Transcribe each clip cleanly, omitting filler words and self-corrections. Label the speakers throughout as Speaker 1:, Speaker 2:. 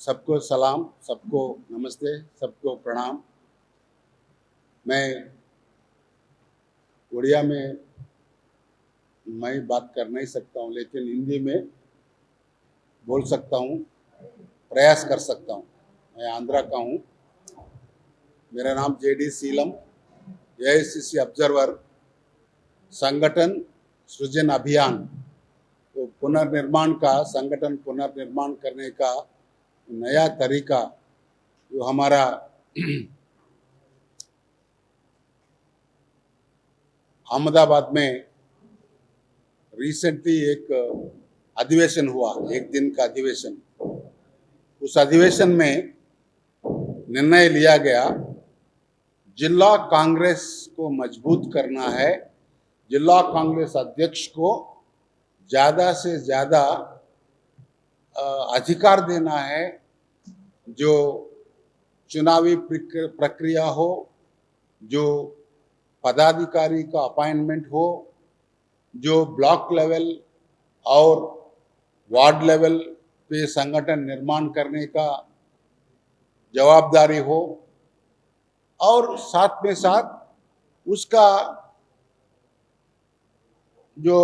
Speaker 1: सबको सलाम, सबको नमस्ते, सबको प्रणाम। मैं उड़िया में मैं बात कर नहीं सकता हूँ, लेकिन हिंदी में बोल सकता हूँ, प्रयास कर सकता हूँ। मैं आंध्रा का हूँ। मेरा नाम जेडी सीलम, एआईसीसी ऑब्जर्वर, संगठन सृजन अभियान, तो पुनर्निर्माण का संगठन पुनर्निर्माण करने का नया तरीका जो हमारा अहमदाबाद में रिसेंटली एक अधिवेशन हुआ, एक दिन का अधिवेशन। उस अधिवेशन में निर्णय लिया गया, जिला कांग्रेस को मजबूत करना है, जिला कांग्रेस अध्यक्ष को ज़्यादा से ज़्यादा अधिकार देना है। जो चुनावी प्रक्रिया हो, जो पदाधिकारी का अपॉइंटमेंट हो, जो ब्लॉक लेवल और वार्ड लेवल पे संगठन निर्माण करने का जवाबदारी हो, और साथ में साथ उसका जो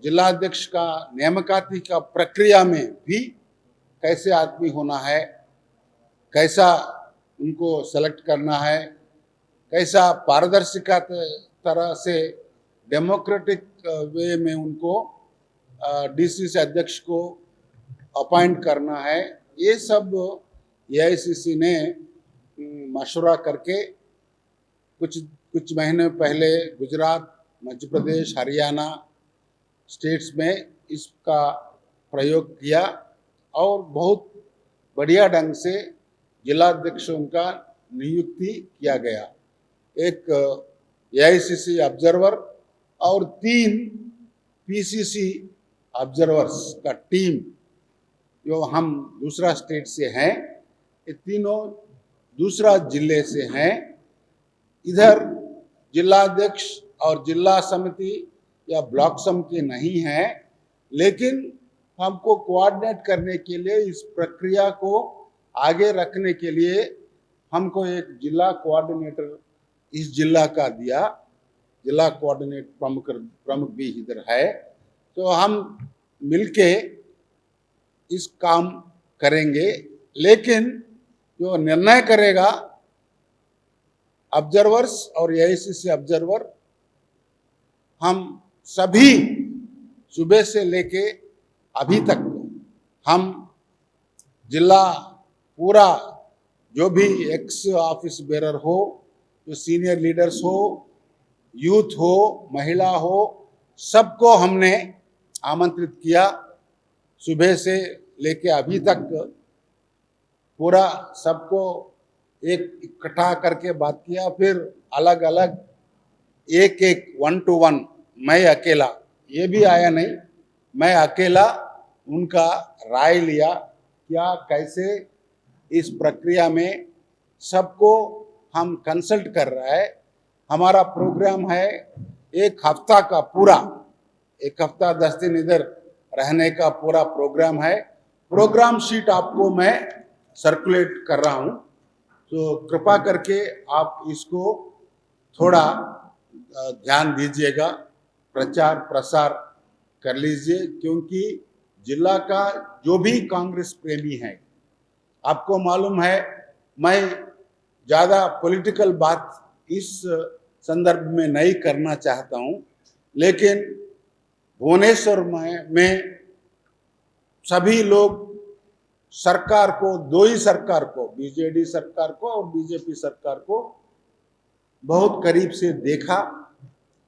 Speaker 1: जिलाध्यक्ष का नियामकाती का प्रक्रिया में भी कैसे आदमी होना है, कैसा उनको सेलेक्ट करना है, कैसा पारदर्शिता तरह से डेमोक्रेटिक वे में उनको डीसीसी अध्यक्ष को अपॉइंट करना है, ये सब एआईसीसी ने मशवरा करके कुछ महीने पहले गुजरात, मध्य प्रदेश, हरियाणा स्टेट्स में इसका प्रयोग किया और बहुत बढ़िया ढंग से जिलाध्यक्षों का नियुक्ति किया गया। एक एआईसीसी ऑब्जर्वर और 3 पीसीसी ऑब्जर्वर्स का टीम, जो हम दूसरा स्टेट से हैं, ये तीनों दूसरा जिले से हैं। इधर जिलाध्यक्ष और जिला समिति या ब्लॉक समिति नहीं है, लेकिन हमको कोऑर्डिनेट करने के लिए, इस प्रक्रिया को आगे रखने के लिए हमको एक जिला कोऑर्डिनेटर इस जिला का दिया। जिला कोऑर्डिनेट प्रमुख भी इधर है, तो हम मिलके इस काम करेंगे। लेकिन जो निर्णय करेगा ऑब्जर्वर्स और एआईसीसी ऑब्जर्वर, हम सभी सुबह से लेके अभी तक हम जिला पूरा, जो भी एक्स ऑफिस बेरर हो, जो सीनियर लीडर्स हो, यूथ हो, महिला हो, सबको हमने आमंत्रित किया। सुबह से लेके अभी तक पूरा सबको एक इकट्ठा करके बात किया, फिर अलग अलग एक 1 to 1, मैं अकेला, ये भी आया नहीं, मैं अकेला उनका राय लिया, क्या कैसे इस प्रक्रिया में सबको हम कंसल्ट कर रहा है। हमारा प्रोग्राम है 1 हफ्ता का पूरा, 1 हफ्ता 10 दिन इधर रहने का पूरा प्रोग्राम है। प्रोग्राम शीट आपको मैं सर्कुलेट कर रहा हूँ, तो कृपा करके आप इसको थोड़ा ध्यान दीजिएगा, प्रचार प्रसार कर लीजिए, क्योंकि जिला का जो भी कांग्रेस प्रेमी है, आपको मालूम है मैं ज़्यादा पॉलिटिकल बात इस संदर्भ में नहीं करना चाहता हूँ, लेकिन भुवनेश्वर में सभी लोग सरकार को, 2 ही सरकार को, बीजेडी सरकार को और बीजेपी सरकार को बहुत करीब से देखा,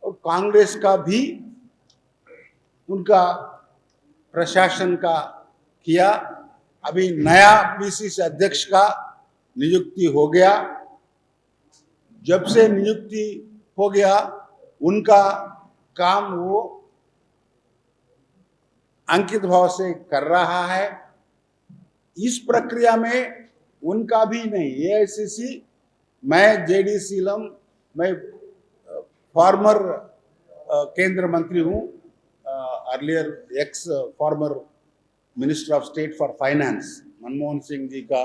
Speaker 1: और कांग्रेस का भी उनका प्रशासन का किया। अभी नया पीसीसी अध्यक्ष का नियुक्ति हो गया। जब से नियुक्ति हो गया, उनका काम वो अंकित भाव से कर रहा है। इस प्रक्रिया में उनका भी नहीं, एआईसीसी, मैं जेडी सीलम, मैं फॉर्मर केंद्र मंत्री हूँ, earlier ex former minister of state for finance, Manmohan Singh ji का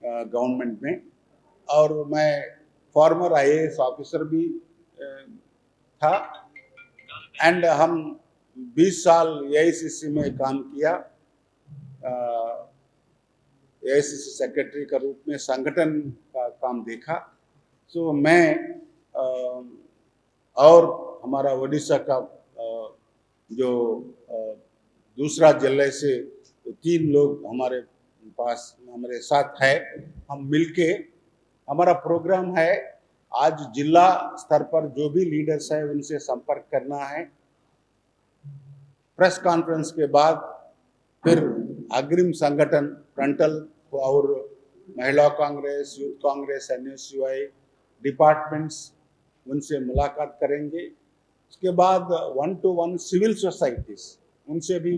Speaker 1: गवर्नमेंट में, और मैं फॉर्मर आईएएस ऑफिसर भी था। एंड हम 20 साल एआईसीसी में काम किया, एआईसीसी सेक्रेटरी का रूप में संगठन का काम देखा। सो मैं और हमारा ओडिशा का जो दूसरा जिले से 3 लोग हमारे पास हमारे साथ है, हम मिलके हमारा प्रोग्राम है। आज जिला स्तर पर जो भी लीडर्स है उनसे संपर्क करना है। प्रेस कॉन्फ्रेंस के बाद फिर अग्रिम संगठन फ्रंटल और महिला Congress, youth Congress, NSUI departments, उनसे मुलाकात करेंगे। उसके बाद 1-to-1 सिविल सोसाइटीज, उनसे भी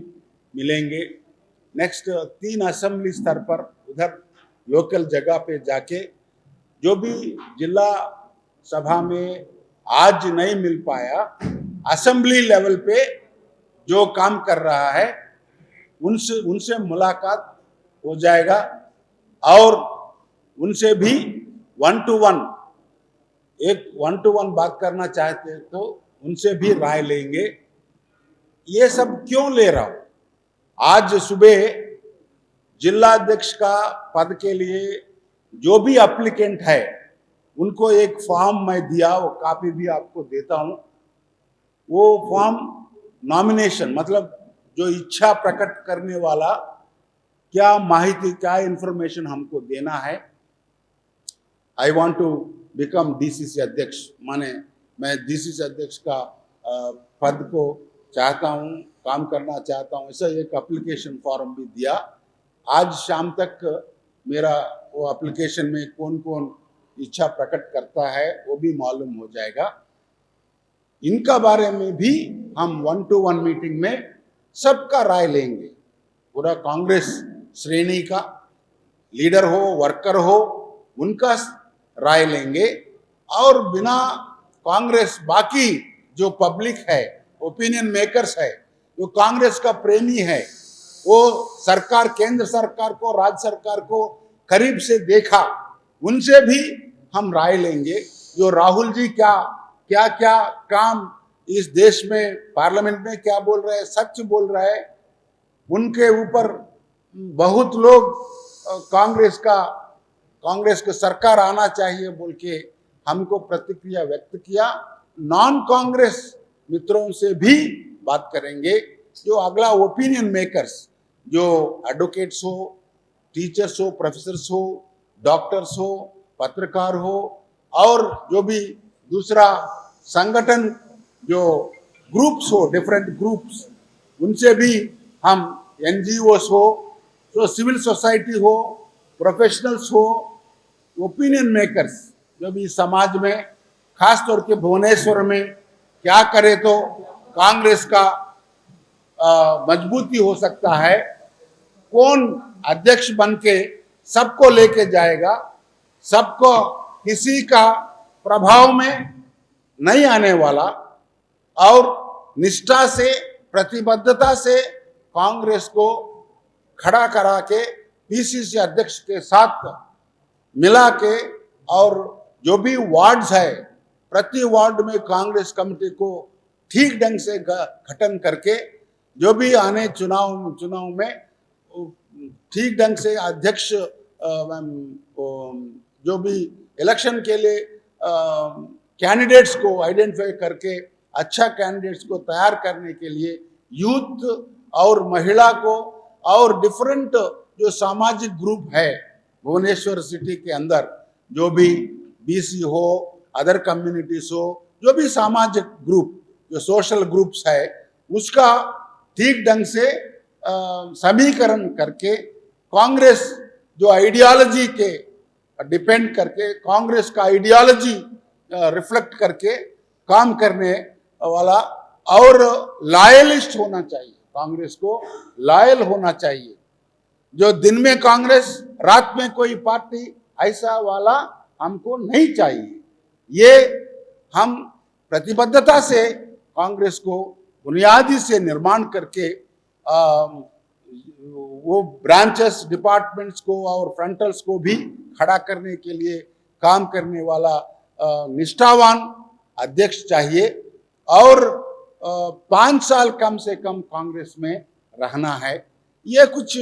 Speaker 1: मिलेंगे। नेक्स्ट 3 असेंबली स्तर पर उधर लोकल जगह पे जाके जो भी जिला सभा में आज नहीं मिल पाया, असेंबली लेवल पे जो काम कर रहा है उनसे मुलाकात हो जाएगा, और उनसे भी 1-to-1 बात करना चाहते तो उनसे भी राय लेंगे। ये सब क्यों ले रहा हूं? आज सुबह जिलाध्यक्ष का पद के लिए जो भी एप्लीकेंट है उनको एक फॉर्म मैं दिया, वो कॉपी भी आपको देता हूं। वो फॉर्म नॉमिनेशन मतलब जो इच्छा प्रकट करने वाला क्या माहिती, क्या इंफॉर्मेशन हमको देना है। I want to become DCC अध्यक्ष, माने मैं डीसीसी अध्यक्ष का पद को चाहता हूं, काम करना चाहता हूं, ऐसा एक एप्लीकेशन फॉर्म भी दिया। आज शाम तक मेरा वो एप्लीकेशन में कौन कौन इच्छा प्रकट करता है वो भी मालूम हो जाएगा। इनका बारे में भी हम 1-to-1 मीटिंग में सबका राय लेंगे। पूरा कांग्रेस श्रेणी का लीडर हो, वर्कर हो, उनका राय लेंगे। और बिना कांग्रेस बाकी जो पब्लिक है, ओपिनियन मेकर्स है, जो कांग्रेस का प्रेमी है, वो सरकार, केंद्र सरकार को, राज्य सरकार को करीब से देखा, उनसे भी हम राय लेंगे। जो राहुल जी क्या क्या क्या काम इस देश में पार्लियामेंट में क्या बोल रहे हैं, सच बोल रहे हैं, उनके ऊपर बहुत लोग कांग्रेस को सरकार आना चाहिए बोल के हमको प्रतिक्रिया व्यक्त किया। नॉन कांग्रेस मित्रों से भी बात करेंगे। जो अगला ओपिनियन मेकर्स, जो एडवोकेट्स हो, टीचर्स हो, प्रोफेसर्स हो, डॉक्टर्स हो, पत्रकार हो, और जो भी दूसरा संगठन जो ग्रुप्स हो, डिफरेंट ग्रुप्स, उनसे भी हम, एनजीओस हो, जो सिविल सोसाइटी हो, प्रोफेशनल्स हो, ओपिनियन मेकर्स, जो भी समाज में, खास तौर के भुवनेश्वर में क्या करे तो कांग्रेस का मजबूती हो सकता है, कौन अध्यक्ष बन के सबको लेके जाएगा, सबको किसी का प्रभाव में नहीं आने वाला, और निष्ठा से, प्रतिबद्धता से कांग्रेस को खड़ा करा के पीसीसी अध्यक्ष के साथ मिला के, और जो भी वार्ड्स है, प्रति वार्ड में कांग्रेस कमेटी को ठीक ढंग से गठन करके, जो भी आने चुनाव में ठीक ढंग से अध्यक्ष, जो भी इलेक्शन के लिए कैंडिडेट्स को आइडेंटिफाई करके अच्छा कैंडिडेट्स को तैयार करने के लिए यूथ और महिला को और डिफरेंट जो सामाजिक ग्रुप है भुवनेश्वर सिटी के अंदर, जो भी बीसी हो, अदर कम्युनिटीज हो, जो भी सामाजिक ग्रुप, जो सोशल ग्रुप्स है, उसका ठीक ढंग से समीकरण करके कांग्रेस जो आइडियोलॉजी के डिपेंड करके, कांग्रेस का आइडियोलॉजी रिफ्लेक्ट करके काम करने वाला और लॉयलिस्ट होना चाहिए। कांग्रेस को लॉयल होना चाहिए। जो दिन में कांग्रेस, रात में कोई पार्टी, ऐसा वाला हमको नहीं चाहिए। ये हम प्रतिबद्धता से कांग्रेस को बुनियादी से निर्माण करके वो ब्रांचेस डिपार्टमेंट्स को और फ्रंटल्स को भी खड़ा करने के लिए काम करने वाला निष्ठावान अध्यक्ष चाहिए और 5 साल कम से कम कांग्रेस में रहना है। ये कुछ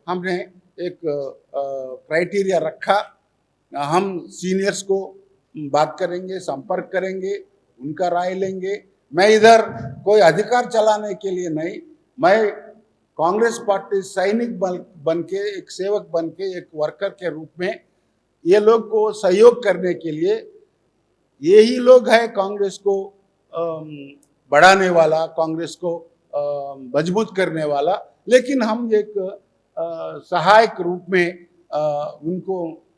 Speaker 1: हमने एक क्राइटेरिया रखा। हम सीनियर्स को बात करेंगे, संपर्क करेंगे, उनका राय लेंगे। मैं इधर कोई अधिकार चलाने के लिए नहीं, मैं कांग्रेस पार्टी सैनिक बन के, एक सेवक बन के, एक वर्कर के रूप में ये लोग को सहयोग करने के लिए, यही लोग है कांग्रेस को बढ़ाने वाला, कांग्रेस को मजबूत करने वाला। लेकिन हम एक सहायक रूप में उनको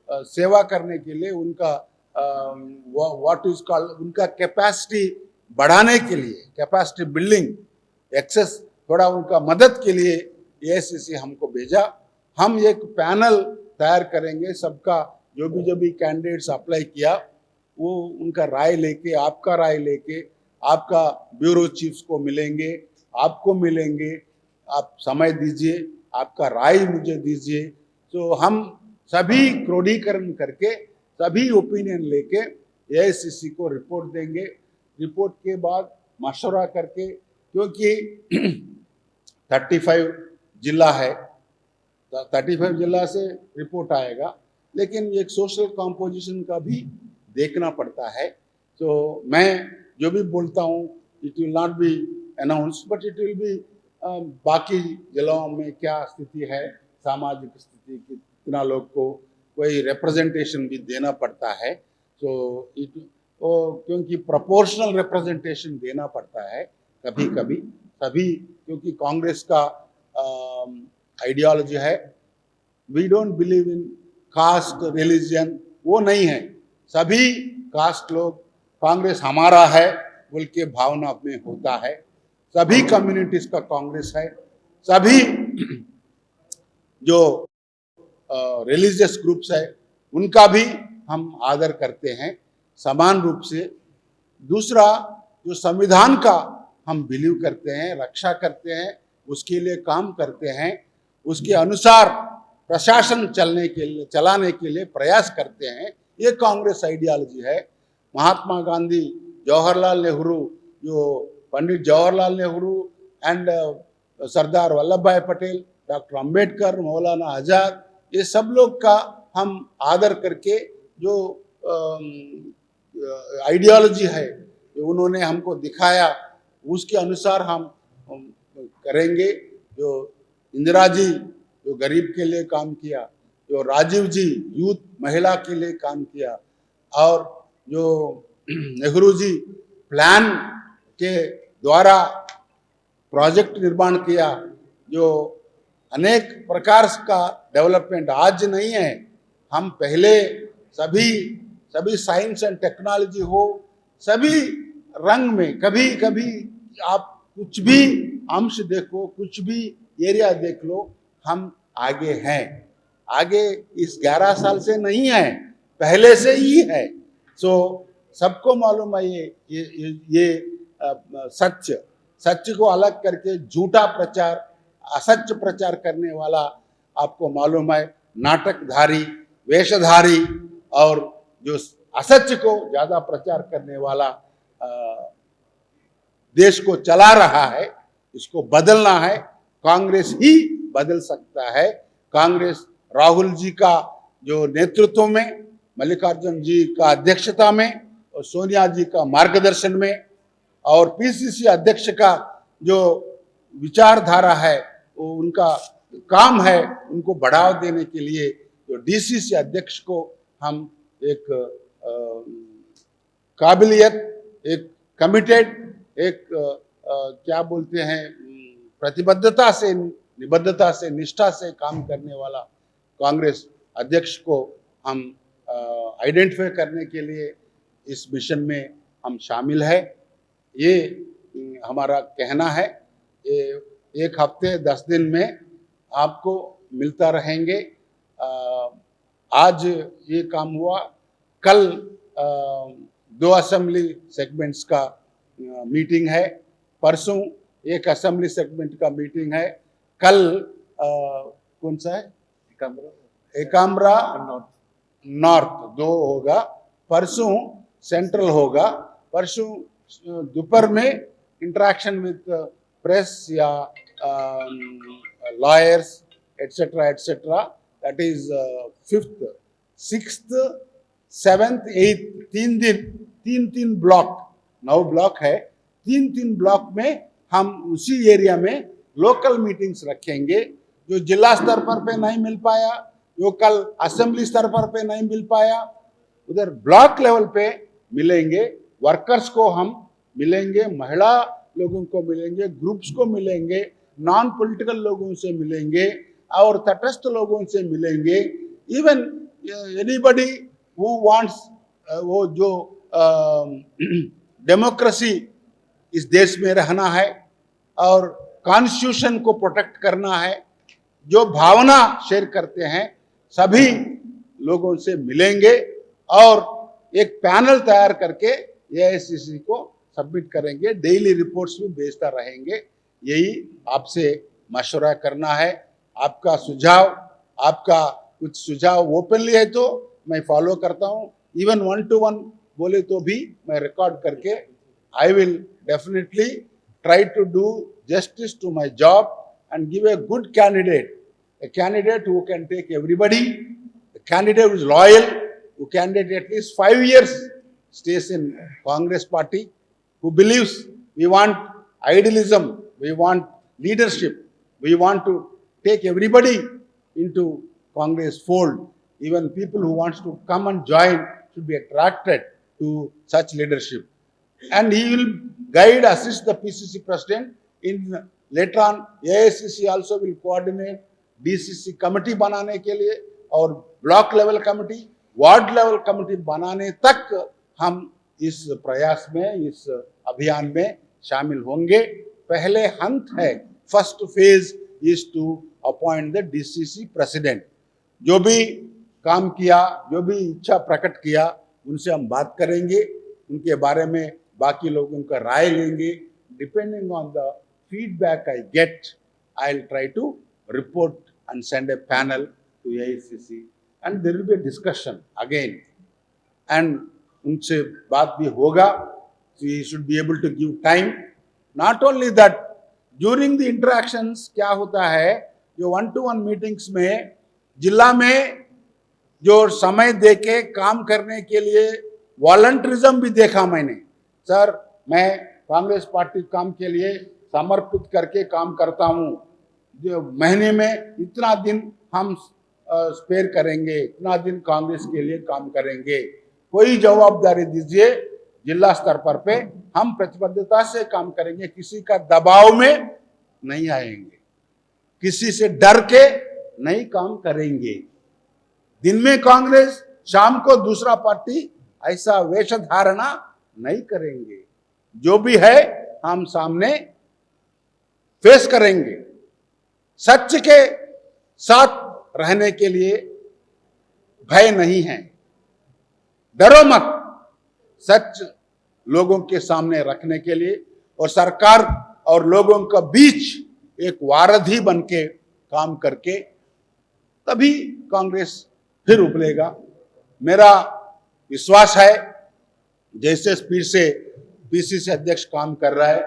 Speaker 1: सेवा करने के लिए, उनका व्हाट इज कॉल्ड, उनका कैपेसिटी बढ़ाने के लिए, कैपेसिटी बिल्डिंग, एक्सेस, थोड़ा उनका मदद के लिए एआईसीसी हमको भेजा। हम एक पैनल तैयार करेंगे, सबका जो भी कैंडिडेट्स अप्लाई किया वो उनका राय लेके, आपका राय लेके, आपका ब्यूरो चीफ्स को मिलेंगे, आपको मिलेंगे, आप समय दीजिए, आपका राय मुझे दीजिए। तो हम सभी क्रोडीकरण करके, सभी ओपिनियन लेके एआईसीसी को रिपोर्ट देंगे। रिपोर्ट के बाद मशवरा करके, क्योंकि 35 जिला है, 35 जिला से रिपोर्ट आएगा, लेकिन एक सोशल कॉम्पोजिशन का भी देखना पड़ता है। तो मैं जो भी बोलता हूँ, it will not be announce, but it will be बाकी जिलों में क्या स्थिति है, सामाजिक स्थिति, कितना लोग को कोई रिप्रेजेंटेशन भी देना पड़ता है। तो क्योंकि प्रोपोर्शनल रिप्रेजेंटेशन देना पड़ता है कभी कभी सभी, क्योंकि कांग्रेस का आइडियोलॉजी है, we don't believe in caste religion, वो नहीं है। सभी कास्ट लोग, कांग्रेस हमारा है बोल के भावना में होता है। सभी कम्युनिटीज का कांग्रेस है, सभी जो रिलीजियस ग्रुप्स है उनका भी हम आदर करते हैं समान रूप से। दूसरा, जो संविधान का हम बिलीव करते हैं, रक्षा करते हैं, उसके लिए काम करते हैं, उसके अनुसार प्रशासन चलाने के लिए प्रयास करते हैं, ये कांग्रेस आइडियोलॉजी है। महात्मा गांधी, जवाहरलाल नेहरू, जो पंडित जवाहरलाल नेहरू एंड सरदार वल्लभ भाई पटेल, डॉक्टर अंबेडकर, मौलाना आजाद, ये सब लोग का हम आदर करके जो आइडियोलॉजी है उन्होंने हमको दिखाया, उसके अनुसार हम करेंगे। जो इंदिरा जी जो गरीब के लिए काम किया, जो राजीव जी यूथ महिला के लिए काम किया, और जो नेहरू जी प्लान के द्वारा प्रोजेक्ट निर्माण किया, जो अनेक प्रकार का डेवलपमेंट आज नहीं है, हम पहले सभी साइंस एंड टेक्नोलॉजी हो, सभी रंग में, कभी कभी आप कुछ भी अंश देखो, कुछ भी एरिया देख लो, हम आगे हैं। आगे इस 11 साल से नहीं है, पहले से ही है। सो सबको मालूम है ये सच को अलग करके झूठा प्रचार, असत्य प्रचार करने वाला आपको मालूम है, नाटकधारी, वेशधारी, और जो असत्य को ज्यादा प्रचार करने वाला देश को चला रहा है, इसको बदलना है। कांग्रेस ही बदल सकता है। कांग्रेस राहुल जी का जो नेतृत्व में, मल्लिकार्जुन जी का अध्यक्षता में, और सोनिया जी का मार्गदर्शन में, और पीसीसी अध्यक्ष का जो विचारधारा है, वो उनका काम है, उनको बढ़ावा देने के लिए जो डीसीसी अध्यक्ष को हम एक काबिलियत, एक कमिटेड, एक क्या बोलते हैं, प्रतिबद्धता से, निबद्धता से, निष्ठा से काम करने वाला कांग्रेस अध्यक्ष को हम आइडेंटिफाई करने के लिए इस मिशन में हम शामिल है। ये हमारा कहना है। ये 1 हफ्ते 10 दिन में आपको मिलता रहेंगे। आज ये काम हुआ, कल 2 असेंबली सेगमेंट्स का मीटिंग है, परसों 1 असेंबली सेगमेंट का मीटिंग है, कल कौन सा है, एकाम्रा नॉर्थ 2 होगा, परसों सेंट्रल होगा, परसों दोपहर में इंटरेक्शन विद प्रेस या lawyers etcetera etcetera, that is 5th 6th 7th 8th 3 block, 9 block है, 3 ब्लॉक में हम उसी एरिया में लोकल मीटिंग्स रखेंगे। जो जिला स्तर पर नहीं मिल पाया, जो कल असेंबली स्तर पर नहीं मिल पाया, उधर ब्लॉक लेवल पे मिलेंगे। वर्कर्स को हम मिलेंगे, महिला लोगों को मिलेंगे, ग्रुप्स को मिलेंगे, नॉन पॉलिटिकल लोगों से मिलेंगे और तटस्थ लोगों से मिलेंगे। इवन एनीबडी हु वांट्स, वो जो डेमोक्रेसी इस देश में रहना है और कॉन्स्टिट्यूशन को प्रोटेक्ट करना है, जो भावना शेयर करते हैं, सभी लोगों से मिलेंगे और एक पैनल तैयार करके एआईसीसी को सबमिट करेंगे, डेली रिपोर्ट्स भी भेजता रहेंगे। यही आपसे मशवरा करना है। आपका सुझाव, आपका कुछ सुझाव ओपनली है तो मैं फॉलो करता हूँ, इवन 1-to-1 बोले तो भी मैं रिकॉर्ड करके I will definitely try to do justice to my job and give a good candidate, a candidate who can take everybody, a candidate who is loyal, who candidate at least 5 years stays in Congress party, who believes we want idealism, we want leadership, we want to take everybody into Congress fold. Even people who wants to come and join should be attracted to such leadership. And he will guide, assist the PCC president in later on. AICC also will coordinate DCC committee बनाने के लिए और block level committee, ward level committee बनाने तक हम इस प्रयास में, इस अभियान में शामिल होंगे। पहले हंत है, first phase is to appoint the DCC president. जो भी काम किया, जो भी इच्छा प्रकट किया, उनसे हम बात करेंगे, उनके बारे में बाकी लोगों का राय लेंगे। Depending on the feedback I get, I'll try to report and send a panel to AICC and there will be a discussion again and उनसे बात भी होगा। So he should be able to give time. Not only that, during the interactions क्या होता है, जो 1-to-1 meetings में जिला में जो समय देके काम करने के लिए वॉलंटरिज्म भी देखा मैंने। सर, मैं कांग्रेस पार्टी काम के लिए समर्पित करके काम करता हूँ, जो महीने में इतना दिन हम स्पेयर करेंगे, इतना दिन कांग्रेस के लिए काम करेंगे, कोई जवाबदारी दीजिए, जिला स्तर पर पे हम प्रतिबद्धता से काम करेंगे, किसी का दबाव में नहीं आएंगे, किसी से डर के नहीं काम करेंगे। दिन में कांग्रेस, शाम को दूसरा पार्टी, ऐसा वेश धारणा नहीं करेंगे। जो भी है हम सामने फेस करेंगे। सच के साथ रहने के लिए भय नहीं है, डरो मत। सच लोगों के सामने रखने के लिए और सरकार और लोगों का बीच एक वारधी बन के काम करके तभी कांग्रेस फिर उभरेगा। मेरा विश्वास है, जैसे स्पीड से पीसीसी अध्यक्ष काम कर रहा है,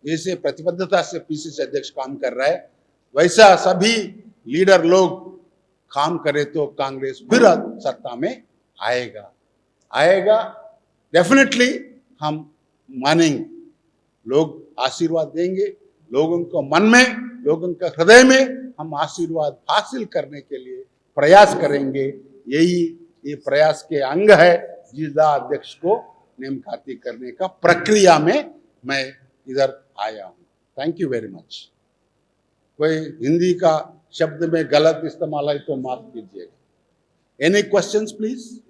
Speaker 1: जैसे प्रतिबद्धता से पीसीसी अध्यक्ष काम कर रहा है, वैसा सभी लीडर लोग काम करे तो कांग्रेस फिर सत्ता में आएगा। डेफिनेटली हम मानेंगे, लोग आशीर्वाद देंगे, लोगों को मन में, लोगों के हृदय में हम आशीर्वाद हासिल करने के लिए प्रयास करेंगे। यही ये प्रयास के अंग है जिला अध्यक्ष को नेमकाती करने का प्रक्रिया में मैं इधर आया हूँ। Thank you very much. कोई हिंदी का शब्द में गलत इस्तेमाल है तो माफ कीजिएगा। Any questions please?